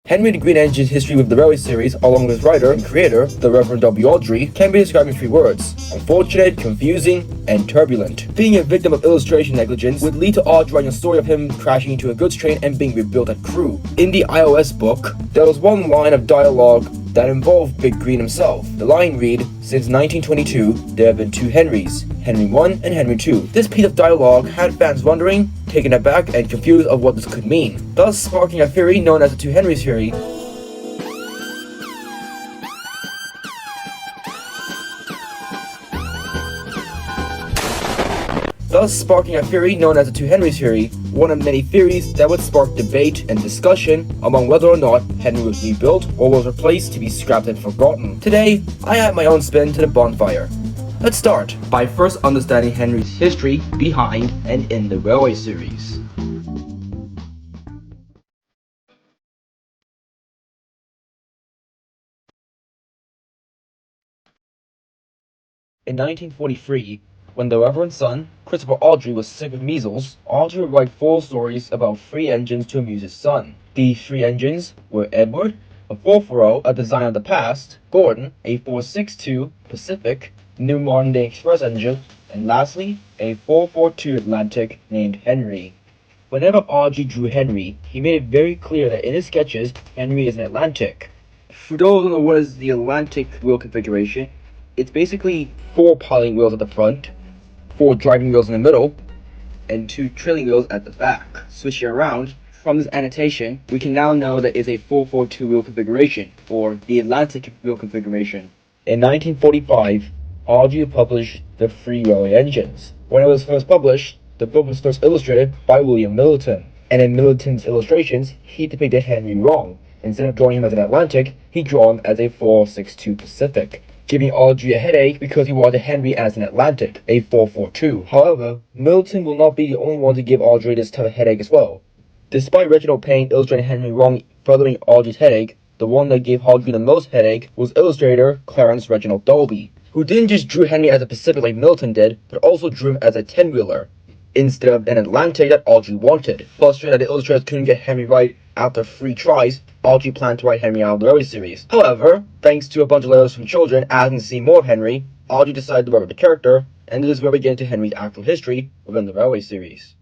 Henry the Green Engine's history with the Railway series, along with his writer and creator, the Reverend W. Audrey, can be described in 3 words: unfortunate, confusing, and turbulent. Being a victim of illustration negligence would lead to Audrey writing a story of him crashing into a goods train and being rebuilt at Crewe. In the iOS book, there was one line of dialogue that involved Big Green himself. The line read, "Since 1922, there have been 2 Henrys, Henry 1 and Henry 2. This piece of dialogue had fans wondering, taken aback, and confused of what this could mean, thus sparking a theory known as the 2 Henrys theory. One of many theories that would spark debate and discussion among whether or not Henry was rebuilt or was replaced to be scrapped and forgotten. Today, I add my own spin to the bonfire. Let's start by first understanding Henry's history behind and in the Railway series. In 1943, when the Reverend's son, Christopher Audrey, was sick of measles, Audrey would write 4 stories about 3 engines to amuse his son. These 3 engines were Edward, a 440, a design of the past; Gordon, a 462 Pacific, new modern-day express engine; and lastly, a 442 Atlantic named Henry. Whenever Audrey drew Henry, he made it very clear that in his sketches, Henry is an Atlantic. For those who don't know what is the Atlantic wheel configuration, it's basically 4 piling wheels at the front, 4 driving wheels in the middle, and 2 trailing wheels at the back. Switching around, from this annotation, we can now know that it's a 442 wheel configuration, or the Atlantic wheel configuration. In 1945, Audrey published The 3 Railway Engines. When it was first published, the book was first illustrated by William Middleton, and in Middleton's illustrations, he depicted Henry wrong. Instead of drawing him as an Atlantic, he drew him as a 462 Pacific, giving Audrey a headache because he wanted Henry as an Atlantic, a 442. However, Middleton will not be the only one to give Audrey this type of headache as well. Despite Reginald Payne illustrating Henry wrong, furthering Audrey's headache, the one that gave Audrey the most headache was illustrator Clarence Reginald Dolby, who didn't just draw Henry as a Pacific like Middleton did, but also drew him as a 10-wheeler, instead of an Atlantic that Audrey wanted. Frustrated that the illustrators couldn't get Henry right after 3 tries, Audrey planned to write Henry out of the Railway series. However, thanks to a bunch of letters from children asking to see more of Henry, Audrey decided to write the character, and this is where we get into Henry's actual history within the Railway series.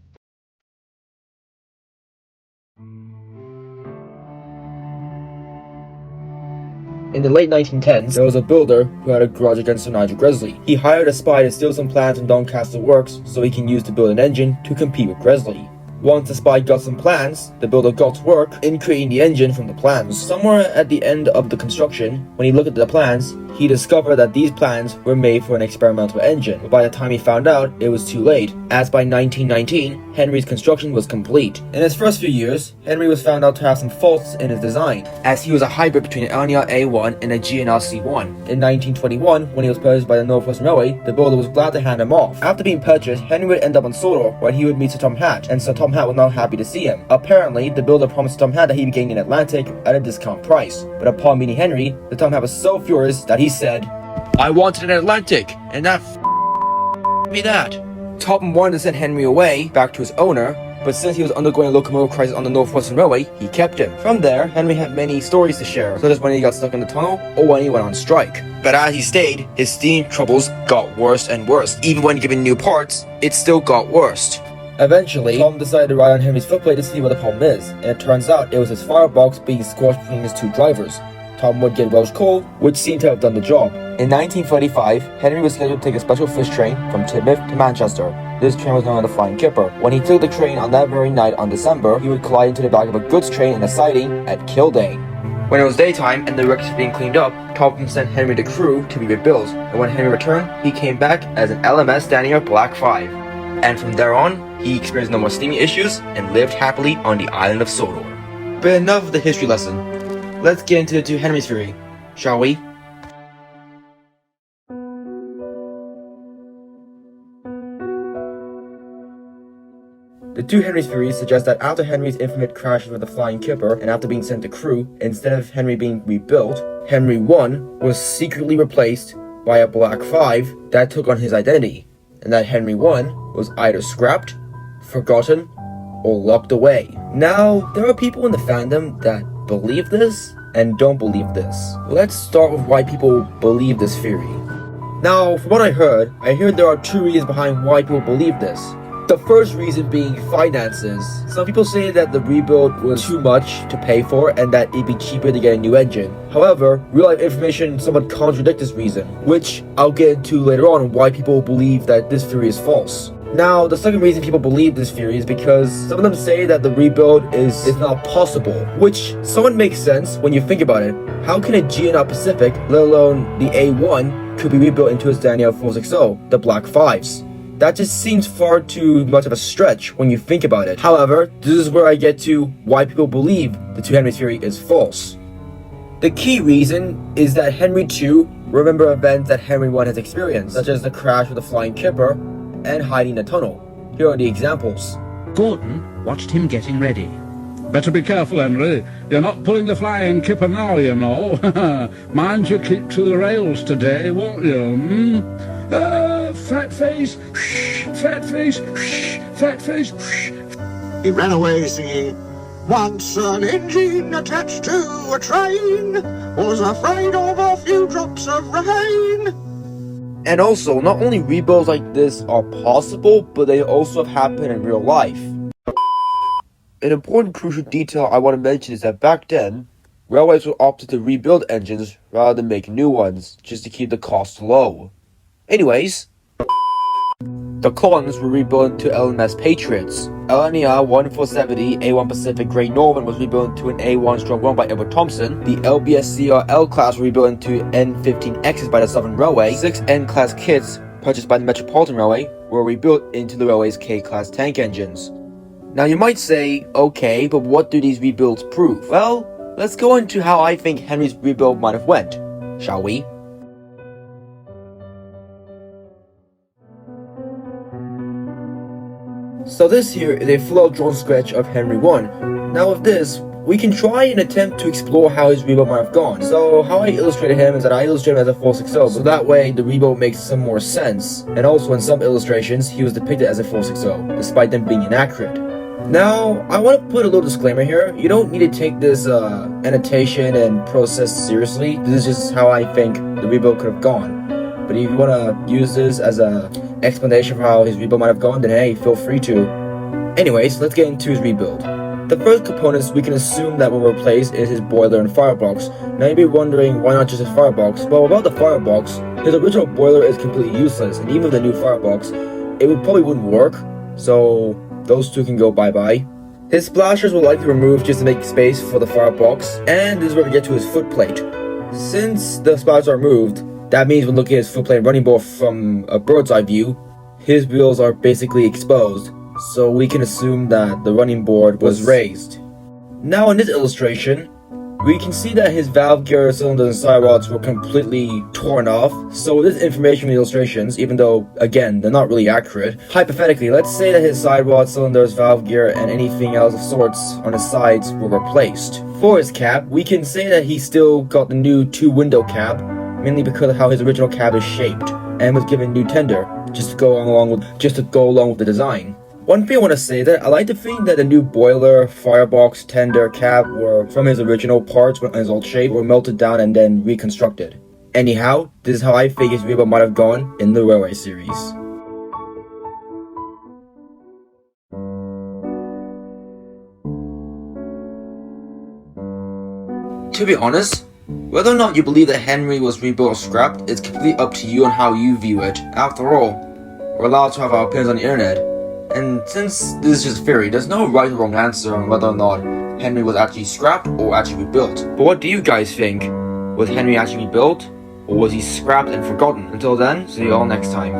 In the late 1910s, there was a builder who had a grudge against Sir Nigel Gresley. He hired a spy to steal some plans from Doncaster Works so he can use to build an engine to compete with Gresley. Once the spy got some plans, the builder got to work in creating the engine from the plans. Somewhere at the end of the construction, when he looked at the plans, he discovered that these plans were made for an experimental engine, but by the time he found out, it was too late, as by 1919, Henry's construction was complete. In his first few years, Henry was found out to have some faults in his design, as he was a hybrid between an LNR A1 and a GNR C1. In 1921, when he was purchased by the North Western Railway, the builder was glad to hand him off. After being purchased, Henry would end up on Sodor, where he would meet Sir Tom Hatt, and Sir Tom Hatt was not happy to see him. Apparently, the builder promised Tom Hatt that he'd be getting an Atlantic at a discount price, but upon meeting Henry, the Tom Hatt was so furious that he said, "I wanted an Atlantic, and that me that." Topham wanted to send Henry away, back to his owner, but since he was undergoing a locomotive crisis on the North Western Railway, he kept him. From there, Henry had many stories to share, such as when he got stuck in the tunnel, or when he went on strike. But as he stayed, his steam troubles got worse and worse. Even when given new parts, it still got worse. Eventually, Tom decided to ride on Henry's footplate to see what the problem is, and it turns out it was his firebox being squashed between his 2 drivers. Tom would get Welsh coal, which seemed to have done the job. In 1935, Henry was scheduled to take a special fish train from Teignmouth to Manchester. This train was known as the Flying Kipper. When he took the train on that very night on December, he would collide into the back of a goods train in a siding at Kildare. When it was daytime and the wreckage was being cleaned up, Topham sent Henry to Crewe to be rebuilt, and when Henry returned, he came back as an LMS Daniel Black 5. And from there on, he experienced no more steaming issues and lived happily on the island of Sodor. But enough of the history lesson. Let's get into the 2 Henrys theory, shall we? The 2 Henrys theory suggests that after Henry's infamous crash with the Flying Kipper and after being sent to Crewe, instead of Henry being rebuilt, Henry 1 was secretly replaced by a Black 5 that took on his identity, and that Henry 1 was either scrapped, forgotten, or locked away. Now, there are people in the fandom that believe this and don't believe this. Let's start with why people believe this theory. Now, from what I heard there are two reasons behind why people believe this. The first reason being finances. Some people say that the rebuild was too much to pay for and that it'd be cheaper to get a new engine. However, real-life information somewhat contradicts this reason, which I'll get into later on why people believe that this theory is false. Now, the second reason people believe this theory is because some of them say that the rebuild is not possible, which somewhat makes sense when you think about it. How can a Gymnodie Pacific, let alone the A1, could be rebuilt into a Daniel 460, the Black 5s? That just seems far too much of a stretch when you think about it. However, this is where I get to why people believe the two Henry theory is false. The key reason is that Henry II remember events that Henry I has experienced, such as the crash with the flying kipper and hiding in the tunnel. Here are the examples. Gordon watched him getting ready. Better be careful, Henry. You're not pulling the flying kipper now, you know. Mind you keep to the rails today, won't you? Fat face, fat face, fat face. He ran away singing, "Once an engine attached to a train was afraid of a few drops of rain." And also, not only rebuilds like this are possible, but they also have happened in real life. An important crucial detail I want to mention is that back then, railways were opted to rebuild engines rather than make new ones, just to keep the cost low. Anyways, the columns were rebuilt to LMS Patriots. LNER 1470 A1 Pacific Great Northern was rebuilt into an A1 Strong 1 by Edward Thompson. The LBSCR L-Class were rebuilt into N15Xs by the Southern Railway. 6 N-Class kits purchased by the Metropolitan Railway were rebuilt into the railway's K-Class tank engines. Now you might say, okay, but what do these rebuilds prove? Well, let's go into how I think Henry's rebuild might have went, shall we? So this here is a full drawn sketch of Henry I. Now with this, we can try and attempt to explore how his rebuild might have gone. So how I illustrated him is that I illustrated him as a 460, so that way the rebuild makes some more sense. And also in some illustrations, he was depicted as a 460, despite them being inaccurate. Now, I want to put a little disclaimer here. You don't need to take this annotation and process seriously. This is just how I think the rebuild could have gone. But if you want to use this as an explanation for how his rebuild might have gone, then hey, feel free to. Anyways, let's get into his rebuild. The first components we can assume that will replace is his boiler and firebox. Now you'll be wondering why not just his firebox? Well, about the firebox, his original boiler is completely useless, and even with the new firebox, it probably wouldn't work. So those two can go bye-bye. His splashers will likely remove just to make space for the firebox, and this is where we get to his footplate. Since the splashers are removed, that means when looking at his footplate running board from a bird's eye view, his wheels are basically exposed, so we can assume that the running board was raised. Now in this illustration, we can see that his valve gear cylinders and side rods were completely torn off. So with this information from the illustrations, even though, again, they're not really accurate, hypothetically, let's say that his side rods, cylinders, valve gear, and anything else of sorts on his sides were replaced. For his cab, we can say that he still got the new 2-window cab, mainly because of how his original cab is shaped, and was given new tender, just to go along with the design. One thing I want to say that I like to think that the new boiler, firebox, tender, cab were from his original parts when his old shape were melted down and then reconstructed. Anyhow, this is how I think his rebuild might have gone in the Railway series. To be honest, whether or not you believe that Henry was rebuilt or scrapped, it's completely up to you on how you view it. After all, we're allowed to have our opinions on the internet. And since this is just theory, there's no right or wrong answer on whether or not Henry was actually scrapped or actually rebuilt. But what do you guys think? Was Henry actually rebuilt? Or was he scrapped and forgotten? Until then, see you all next time.